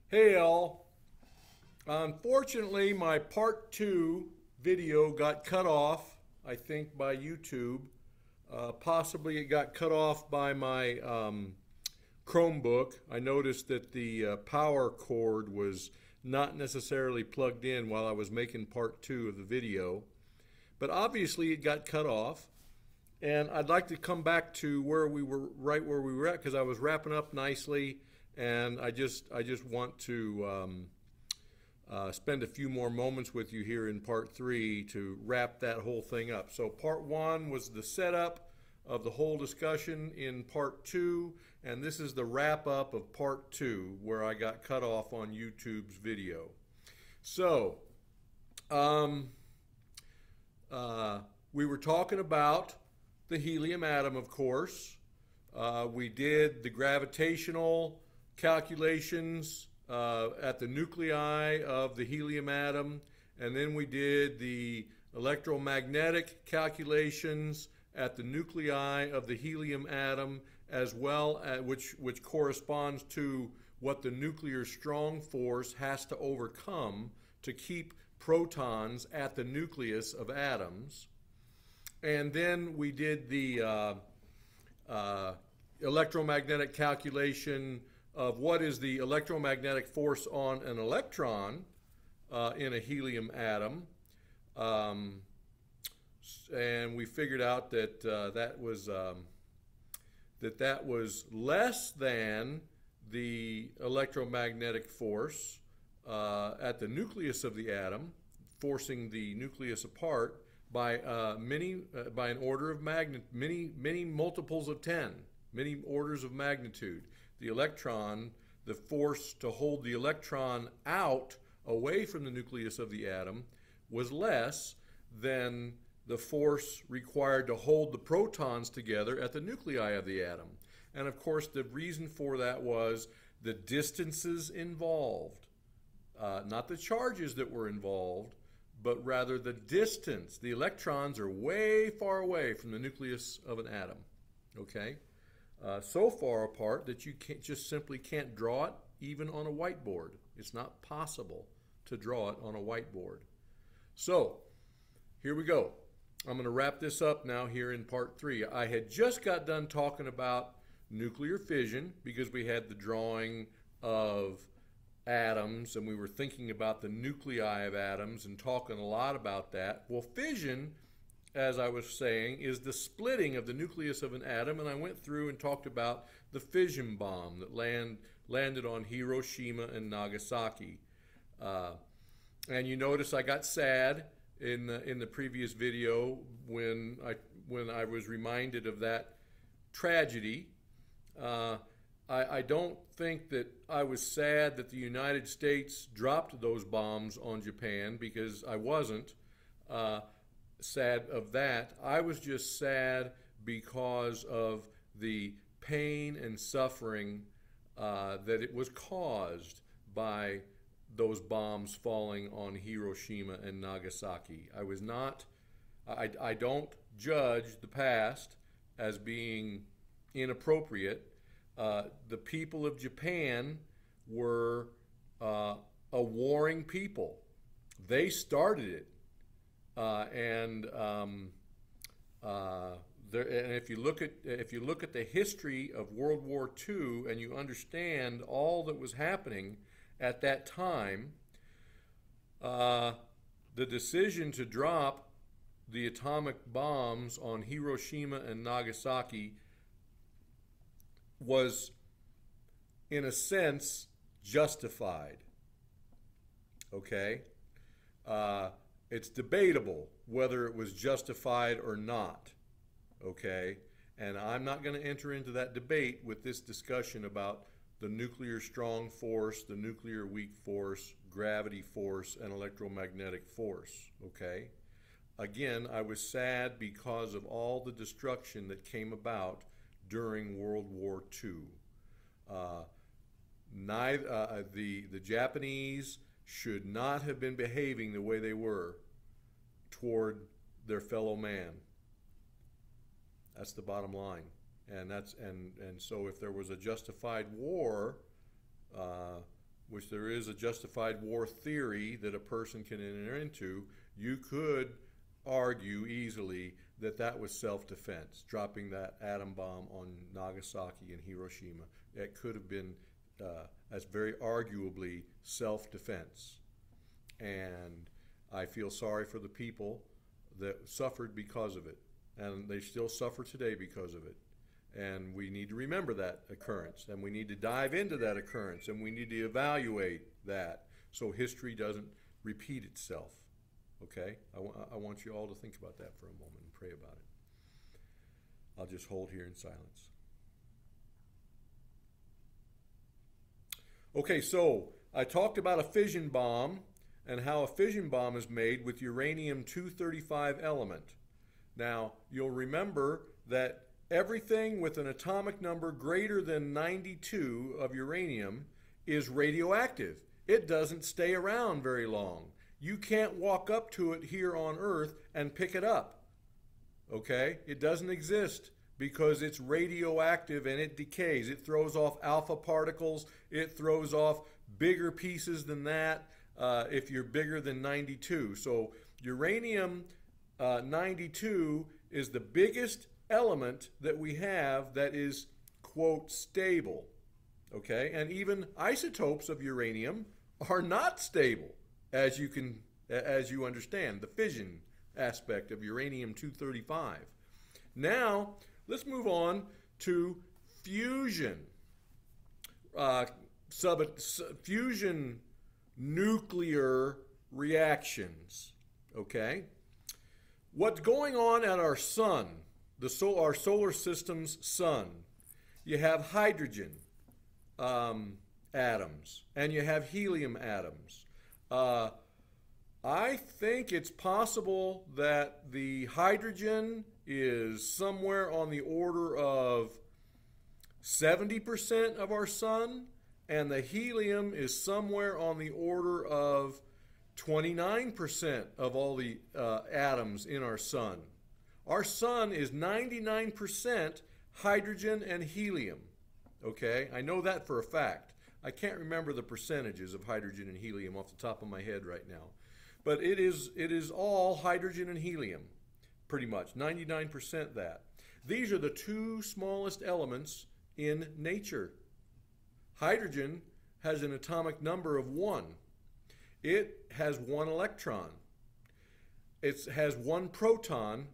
Hey all. Unfortunately, my part two video got cut off, I think, by YouTube. Possibly it got cut off by my Chromebook. I noticed that the power cord was not necessarily plugged in while I was making part two of the video. But obviously, it got cut off. And I'd like to come back to where we were, right where we were at, because I was wrapping up nicely, and I just want to spend a few more moments with you here in part three to wrap that whole thing up. So part one was the setup of the whole discussion in part two, and this is the wrap up of part two, where I got cut off on YouTube's video. So um, we were talking about the helium atom, of course. We did the gravitational calculations at the nuclei of the helium atom, and then we did the electromagnetic calculations at the nuclei of the helium atom, as well as which corresponds to what the nuclear strong force has to overcome to keep protons at the nucleus of atoms. And then we did the electromagnetic calculation of what is the electromagnetic force on an electron in a helium atom. Um, and we figured out that that was less than the electromagnetic force at the nucleus of the atom, forcing the nucleus apart by by an order of many multiples of 10, many orders of magnitude. The electron, the force to hold the electron out away from the nucleus of the atom, was less than the force required to hold the protons together at the nuclei of the atom. And of course, the reason for that was the distances involved, not the charges that were involved, but rather the distance. The electrons are way far away from the nucleus of an atom, okay? So far apart that you just simply can't draw it even on a whiteboard. It's not possible to draw it on a whiteboard. So here we go. I'm going to wrap this up now here in part three. I had just got done talking about nuclear fission because we had the drawing of atoms and we were thinking about the nuclei of atoms and talking a lot about that. Well, fission, as I was saying, is the splitting of the nucleus of an atom, and I went through and talked about the fission bomb that landed on Hiroshima and Nagasaki. And you notice I got sad in the previous video when I was reminded of that tragedy. I don't think that I was sad that the United States dropped those bombs on Japan, because I wasn't sad of that. I was just sad because of the pain and suffering that it was caused by those bombs falling on Hiroshima and Nagasaki. I don't judge the past as being inappropriate. The people of Japan were a warring people. They started it. And if you look at the history of World War II and you understand all that was happening at that time, the decision to drop the atomic bombs on Hiroshima and Nagasaki was, in a sense, justified. Okay? It's debatable whether it was justified or not. Okay? And I'm not going to enter into that debate with this discussion about the nuclear strong force, the nuclear weak force, gravity force, and electromagnetic force. Okay? Again, I was sad because of all the destruction that came about during World War II. The Japanese should not have been behaving the way they were toward their fellow man. That's the bottom line. And so if there was a justified war, which there is a justified war theory that a person can enter into, you could argue easily that that was self-defense, dropping that atom bomb on Nagasaki and Hiroshima. It could have been, as very arguably, self-defense. And I feel sorry for the people that suffered because of it. And they still suffer today because of it. And we need to remember that occurrence. And we need to dive into that occurrence. And we need to evaluate that so history doesn't repeat itself. Okay? I want you all to think about that for a moment and pray about it. I'll just hold here in silence. Okay, so I talked about a fission bomb and how a fission bomb is made with uranium-235 element. Now, you'll remember that everything with an atomic number greater than 92 of uranium is radioactive. It doesn't stay around very long. You can't walk up to it here on Earth and pick it up. Okay? It doesn't exist because it's radioactive and it decays. It throws off alpha particles. It throws off bigger pieces than that if you're bigger than 92. So uranium 92 is the biggest element that we have that is, quote, stable. Okay? And even isotopes of uranium are not stable, as you understand, the fission aspect of uranium-235. Now, let's move on to fusion. Fusion nuclear reactions. Okay? What's going on at our sun, our solar system's sun? You have hydrogen atoms, and you have helium atoms. I think it's possible that the hydrogen is somewhere on the order of 70% of our sun, and the helium is somewhere on the order of 29% of all the atoms in our sun. Our sun is 99% hydrogen and helium. Okay, I know that for a fact. I can't remember the percentages of hydrogen and helium off the top of my head right now. But it is all hydrogen and helium, pretty much, 99% that. These are the two smallest elements in nature. Hydrogen has an atomic number of 1. It has 1 electron. It has 1 proton,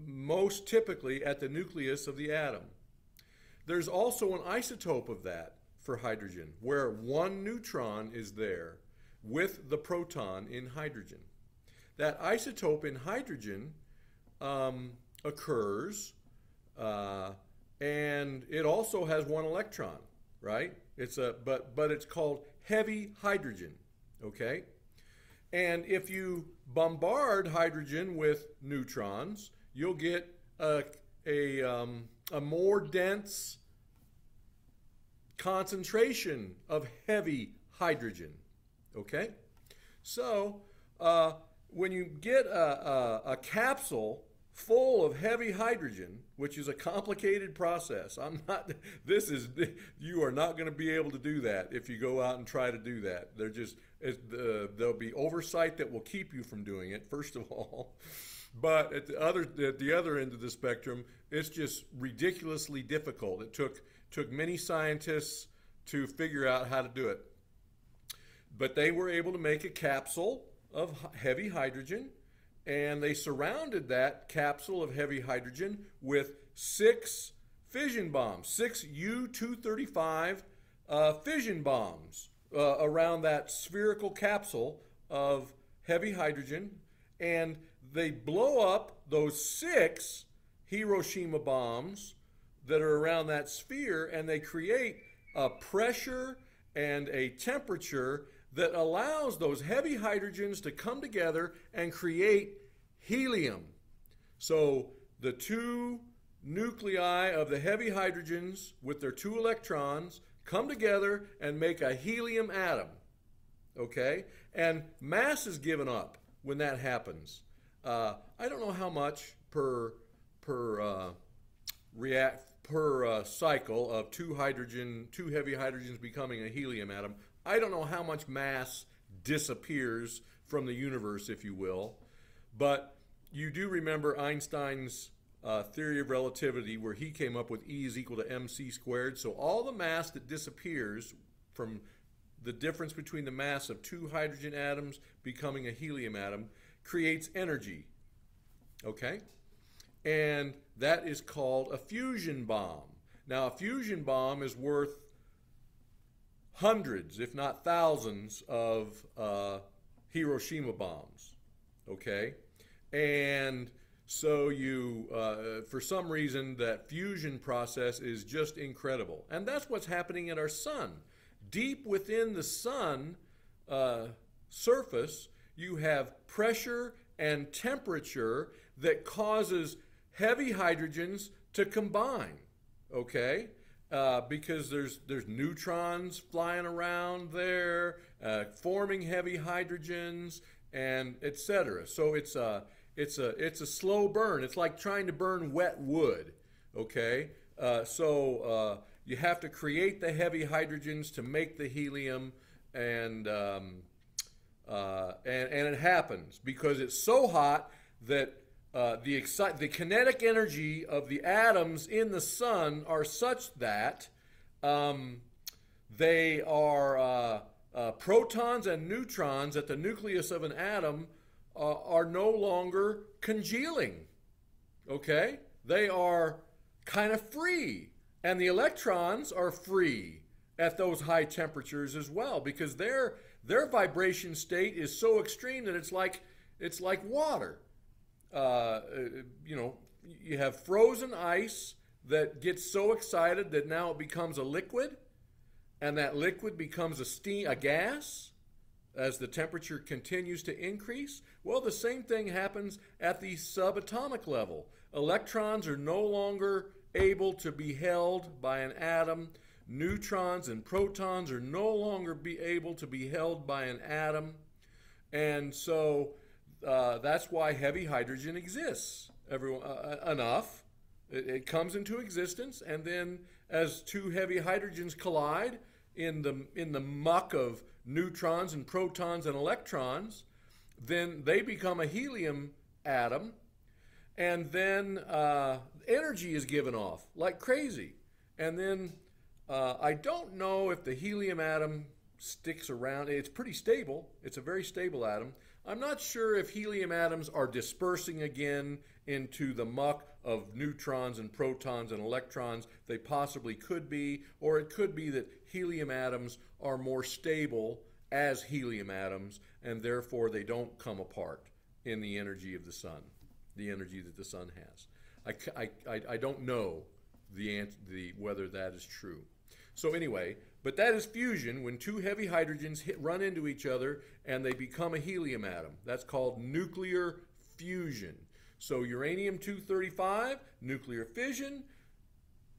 most typically at the nucleus of the atom. There's also an isotope of that for hydrogen, where 1 neutron is there with the proton in hydrogen. That isotope in hydrogen occurs, and it also has 1 electron, right? But it's called heavy hydrogen, okay? And if you bombard hydrogen with neutrons, you'll get a more dense concentration of heavy hydrogen, okay? So when you get a capsule full of heavy hydrogen, which is a complicated process, you are not going to be able to do that if you go out and try to do that. There'll be oversight that will keep you from doing it, first of all. But at the other end of the spectrum, it's just ridiculously difficult. It took many scientists to figure out how to do it. But they were able to make a capsule of heavy hydrogen, and they surrounded that capsule of heavy hydrogen with 6 fission bombs, 6 U-235 fission bombs around that spherical capsule of heavy hydrogen, and they blow up those 6 Hiroshima bombs that are around that sphere, and they create a pressure and a temperature that allows those heavy hydrogens to come together and create helium. So the 2 nuclei of the heavy hydrogens with their 2 electrons come together and make a helium atom. Okay? And mass is given up when that happens. I don't know how much per per cycle of two heavy hydrogens becoming a helium atom. I don't know how much mass disappears from the universe, if you will, but you do remember Einstein's theory of relativity, where he came up with E is equal to mc squared. So all the mass that disappears from the difference between the mass of two hydrogen atoms becoming a helium atom creates energy. Okay? And that is called a fusion bomb. Now, a fusion bomb is worth hundreds, if not thousands, of Hiroshima bombs. Okay? And so you, for some reason, that fusion process is just incredible. And that's what's happening at our sun. Deep within the sun surface, you have pressure and temperature that causes heavy hydrogens to combine, okay? Because there's neutrons flying around there, forming heavy hydrogens, and etc. So it's a slow burn. It's like trying to burn wet wood, okay? So you have to create the heavy hydrogens to make the helium, and it happens because it's so hot that the kinetic energy of the atoms in the sun are such that they are protons and neutrons at the nucleus of an atom are no longer congealing. Okay? They are kind of free. And the electrons are free at those high temperatures as well, because their vibration state is so extreme that it's like water. You know, you have frozen ice that gets so excited that now it becomes a liquid, and that liquid becomes a gas as the temperature continues to increase. Well, the same thing happens at the subatomic level. Electrons are no longer able to be held by an atom. Neutrons and protons are no longer able to be held by an atom. And so that's why heavy hydrogen exists enough. It comes into existence, and then as two heavy hydrogens collide in the muck of neutrons and protons and electrons, then they become a helium atom, and then energy is given off like crazy. And then I don't know if the helium atom sticks around. It's pretty stable. It's a very stable atom. I'm not sure if helium atoms are dispersing again into the muck of neutrons and protons and electrons. They possibly could be, or it could be that helium atoms are more stable as helium atoms, and therefore they don't come apart in the energy of the sun, the energy that the sun has. I don't know whether that is true. So anyway, but that is fusion, when two heavy hydrogens run into each other and they become a helium atom. That's called nuclear fusion. So uranium-235, nuclear fission,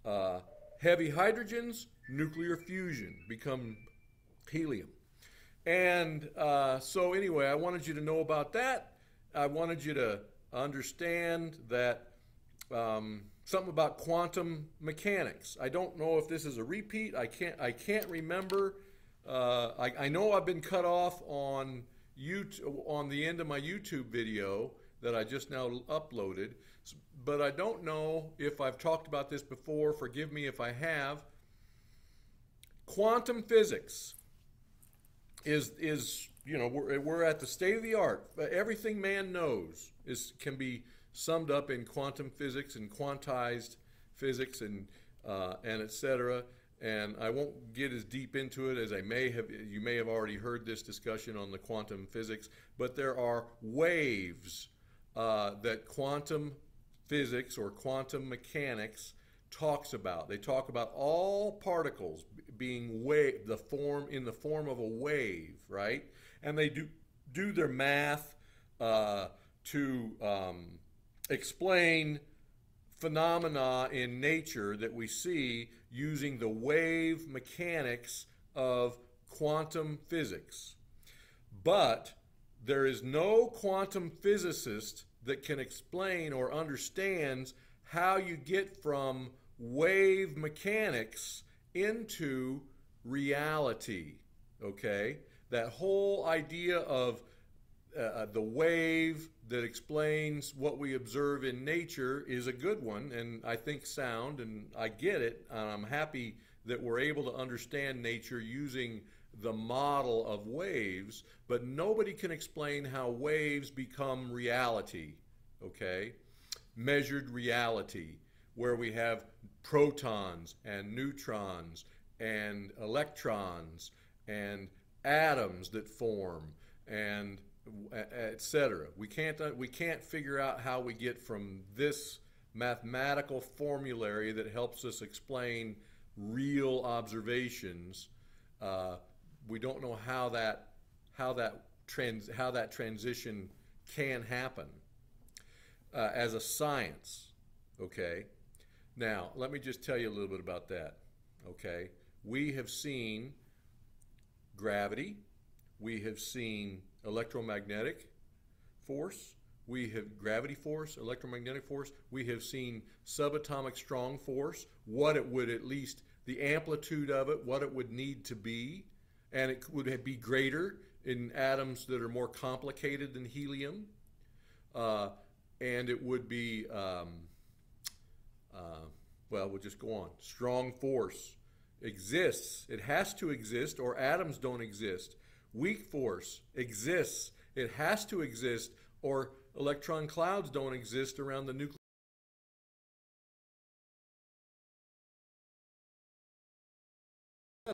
heavy hydrogens, nuclear fusion, become helium. And so anyway, I wanted you to know about that. I wanted you to understand that something about quantum mechanics. I don't know if this is a repeat. I can't remember. I know I've been cut off on YouTube, on the end of my YouTube video that I just now uploaded, but I don't know if I've talked about this before. Forgive me if I have. Quantum physics is you know, we're at the state of the art. Everything man knows can be summed up in quantum physics and quantized physics and etc. And I won't get as deep into it as you may have already heard this discussion on the quantum physics, but there are waves that quantum physics or quantum mechanics talks about. They talk about all particles being in the form of a wave, right? And they do their math to explain phenomena in nature that we see using the wave mechanics of quantum physics. But there is no quantum physicist that can explain or understands how you get from wave mechanics into reality, okay? That whole idea of the wave that explains what we observe in nature is a good one, and I think sound, and I get it, and I'm happy that we're able to understand nature using the model of waves, but nobody can explain how waves become reality, okay? Measured reality, where we have protons and neutrons and electrons and atoms that form and etc. We can't figure out how we get from this mathematical formulary that helps us explain real observations. We don't know how that transition can happen as a science. Okay. Now let me just tell you a little bit about that. Okay. We have seen gravity. We have seen electromagnetic force. We have gravity force, electromagnetic force. We have seen subatomic strong force, what it would at least, the amplitude of it, what it would need to be, and it would be greater in atoms that are more complicated than helium. And it would be, well, we'll just go on. Strong force exists. It has to exist or atoms don't exist. Weak force exists. It has to exist or electron clouds don't exist around the nucleus.